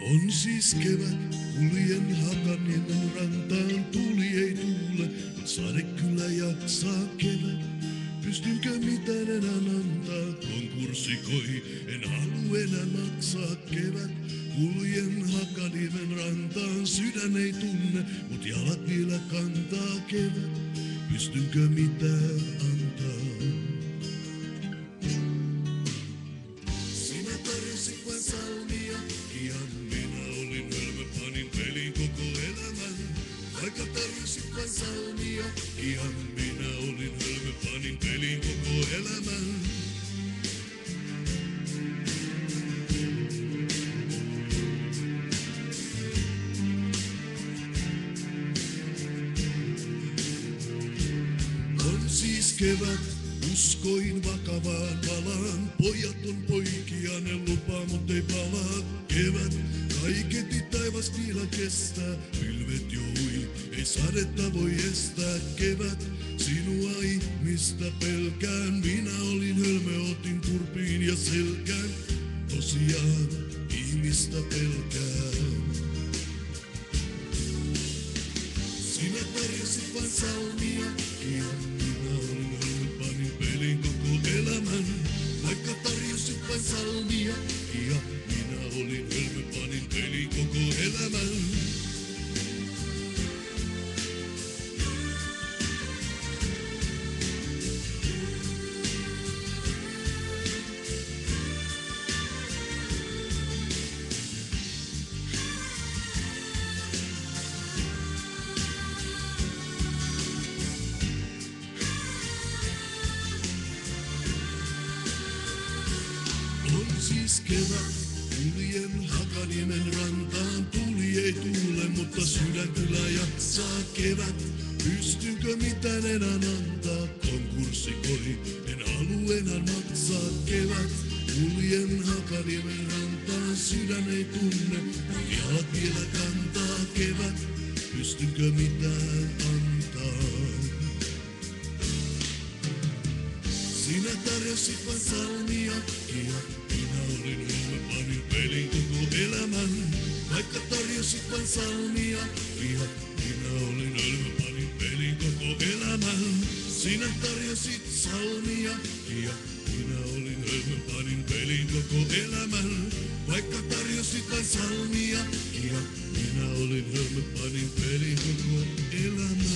On siis kevät, kuljen Hakaniemen rantaan, tuli ei tuule, mut sade kyllä jaksaa kevät. Pystynkö mitään enää antaa, konkurssikoi, en halua enää maksaa kevät. Kuljen Hakaniemen rantaan, sydän ei tunne, mut jalat vielä kantaa kevät. Pystynkö mitään antaa? Sinä tarjosit vain salmia, ihan minä olin hölmö, panin pelin koko elämän. Vaikka tarjosit vain salmia, ihan minä olin hölmö, panin pelin koko elämän. On siis kevät, uskoin vakavaan palaan. Pojat on poikia, ne lupaa, mut ei palaa. Kevät, kaiketi taivas vielä kestää. Pilvet jo ui, ei sadetta voi estää. Kevät, sinua ihmistä pelkään. Minä olin hölmö, otin turpiin ja selkään. Tosiaan, ihmistä pelkään. Sinä tarjosit vain salmia, ihan minä olin hölmö, panin pelin koko elämän. Vaikka tarjosit vain salmia, ihan minä olin hölmö, panin pelin koko elämän. On siis kevät, kuljen Hakaniemen rantaan. Tuli ei tuule, mutta sydän kyllä jaksaa kevät. Pystynkö mitään enää antaa, konkurssikoi, en halua enää maksaa kevät. Kuljen Hakaniemen rantaan, sydän ei tunne, mut jalat vielä kantaa kevät. Pystynkö mitään antaa? Sinä tarjosit vain salmia, ihan minä olin hölmö, panin pelin koko elämän. Vaikka tarjosit vain salmia, ihan minä olin hölmö, panin pelin koko elämän. Sinä tarjosit salmia, ja minä olin hölmö, panin pelin koko elämän. Vaikka tarjosit vain salmia, ja minä olin hölmö, panin pelin koko elämän.